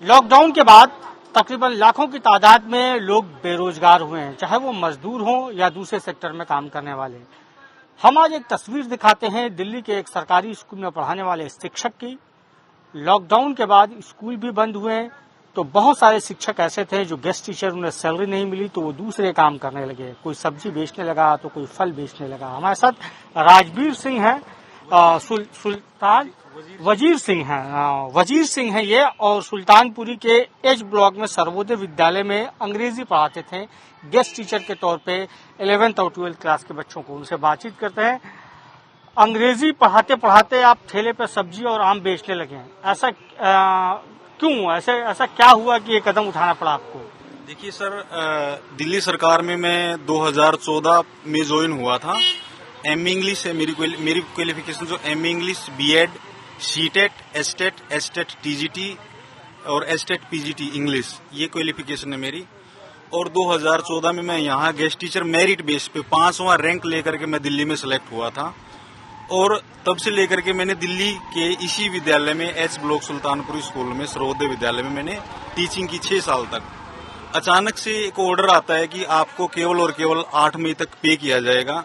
Lockdown के बाद तकरीबन लाखों की तादाद में लोग बेरोजगार हुए हैं, चाहे वो मजदूर हों या दूसरे सेक्टर में काम करने वाले। हम आज एक तस्वीर दिखाते हैं दिल्ली के एक सरकारी स्कूल में पढ़ाने वाले शिक्षक की। लॉकडाउन के बाद स्कूल भी बंद हुए हैं, तो बहुत सारे शिक्षक ऐसे थे जो गेस्ट टीचर, उन्हें सैलरी नहीं मिली तो वो दूसरे काम करने लगे। कोई सब्जी बेचने लगा तो कोई फल बेचने लगा। हमारे साथ राजवीर सिंह है, सुल्तान वजीर सिंह है ये, और सुल्तानपुरी के एच ब्लॉक में सर्वोदय विद्यालय में अंग्रेजी पढ़ाते थे गेस्ट टीचर के तौर पे 11th और 12th क्लास के बच्चों को। उनसे बातचीत करते हैं। अंग्रेजी पढ़ाते पढ़ाते आप ठेले पे सब्जी और आम बेचने लगे हैं, ऐसा क्यों? ऐसा क्या हुआ कि ये कदम उठाना पड़ा आपको? देखिए सर, दिल्ली सरकार में मैं 2014 में ज्वाइन हुआ था। एमए इंग्लिश है मेरी क्वालिफिकेशन, जो MA English, BEd, CTET, state, TGT और एस्टेट पीजीटी इंग्लिश, ये क्वालिफिकेशन है मेरी। और 2014 में मैं यहाँ गेस्ट टीचर मेरिट बेस पे 5वां रैंक लेकर के मैं दिल्ली में सिलेक्ट हुआ था। और तब से लेकर के मैंने दिल्ली के इसी विद्यालय में एच ब्लॉक सुल्तानपुरी स्कूल में सर्वोदय विद्यालय में मैंने टीचिंग की 6 साल तक। अचानक से एक ऑर्डर आता है कि आपको केवल और केवल 8 मई तक पे किया जाएगा।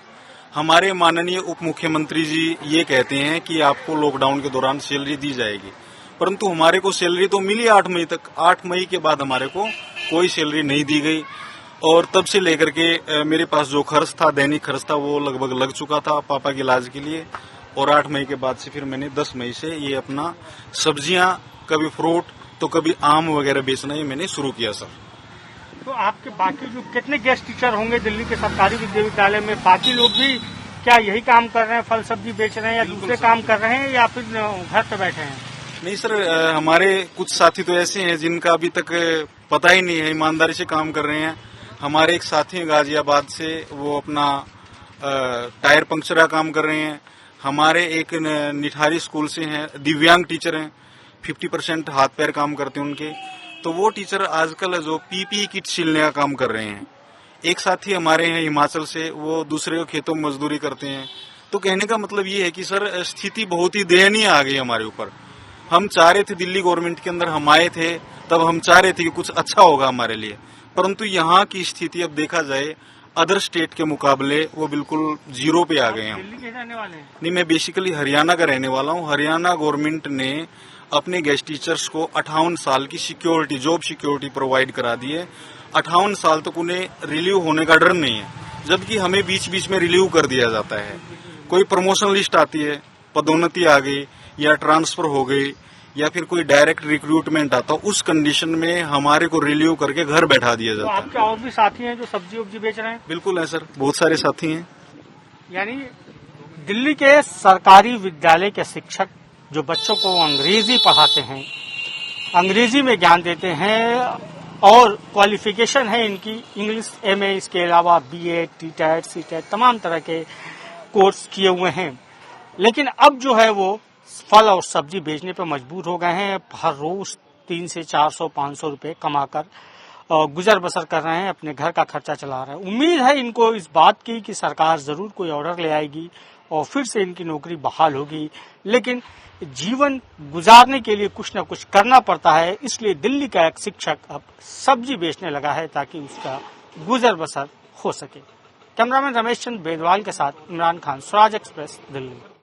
हमारे माननीय उप मुख्यमंत्री जी ये कहते हैं कि आपको लॉकडाउन के दौरान सैलरी दी जाएगी, परंतु हमारे को सैलरी तो मिली 8 मई तक। 8 मई के बाद हमारे को कोई सैलरी नहीं दी गई। और तब से लेकर के मेरे पास जो खर्च था, दैनिक खर्च था, वो लगभग लग चुका था पापा के इलाज के लिए। और 8 मई के बाद से फिर मैंने 10 मई से ये अपना सब्जियां, कभी फ्रूट तो कभी आम वगैरह बेचना, ये मैंने शुरू किया सर। तो आपके बाकी जो कितने गेस्ट टीचर होंगे दिल्ली के सरकारी विद्यालय में, बाकी लोग भी क्या यही काम कर रहे हैं, फल सब्जी बेच रहे हैं, या दूसरे काम कर रहे हैं, या फिर घर पे बैठे हैं? नहीं सर, हमारे कुछ साथी तो ऐसे हैं जिनका अभी तक पता ही नहीं है, ईमानदारी से काम कर रहे हैं। हमारे एक साथी हैं गाजियाबाद से, वो अपना टायर पंक्चर का काम कर रहे हैं। हमारे एक निठारी स्कूल से हैं, दिव्यांग टीचर हैं, 50% हाथ पैर काम करते हैं उनके, तो वो टीचर आजकल जो पीपीई किट सिलने का काम कर रहे हैं। एक साथी हमारे हैं हिमाचल से, वो दूसरे के खेतों में मजदूरी करते हैं। तो कहने का मतलब ये है कि सर स्थिति बहुत ही दयनीय आ गई हमारे ऊपर। हम चाह रहे थे, दिल्ली गवर्नमेंट के अंदर हम आए थे, तब हम चाह रहे थे कि कुछ अच्छा होगा हमारे लिए, परंतु यहाँ की स्थिति अब देखा जाए अदर स्टेट के मुकाबले वो बिल्कुल जीरो पे आ गए हैं। दिल्ली के रहने वाले हैं? नहीं, मैं बेसिकली हरियाणा का रहने वाला हूँ। हरियाणा गवर्नमेंट ने अपने गेस्ट टीचर्स को 58 साल की सिक्योरिटी, जॉब सिक्योरिटी प्रोवाइड करा दी है। 58 साल तक उन्हें रिलीव होने का डर नहीं है, जबकि हमें बीच बीच में रिलीव कर दिया जाता है। कोई प्रमोशन लिस्ट आती है, पदोन्नति आ गई या ट्रांसफर हो गई, या फिर कोई डायरेक्ट रिक्रूटमेंट आता, उस कंडीशन में हमारे को रिलीव करके घर बैठा दिया जाता है। आपके और भी साथी हैं जो सब्जी उब्जी बेच रहे हैं? बिल्कुल है सर, बहुत सारे साथी हैं। यानी दिल्ली के सरकारी विद्यालय के शिक्षक जो बच्चों को अंग्रेजी पढ़ाते हैं, अंग्रेजी में ज्ञान देते हैं, और क्वालिफिकेशन है इनकी इंग्लिश, एमए, इसके अलावा बीएड, टीटेट, सीटेट, तमाम तरह के कोर्स किए हुए हैं, लेकिन अब जो है वो फल और सब्जी बेचने पर मजबूर हो गए हैं। हर रोज 300 से 400, 500 रुपए कमाकर गुजर बसर कर रहे हैं, अपने घर का खर्चा चला रहे हैं। उम्मीद है इनको इस बात की कि सरकार जरूर कोई ऑर्डर ले आएगी और फिर से इनकी नौकरी बहाल होगी, लेकिन जीवन गुजारने के लिए कुछ न कुछ करना पड़ता है। इसलिए दिल्ली का एक शिक्षक अब सब्जी बेचने लगा है ताकि उसका गुजर बसर हो सके। कैमरामैन रमेश चंद्र बेदवाल के साथ इमरान खान, स्वराज एक्सप्रेस, दिल्ली।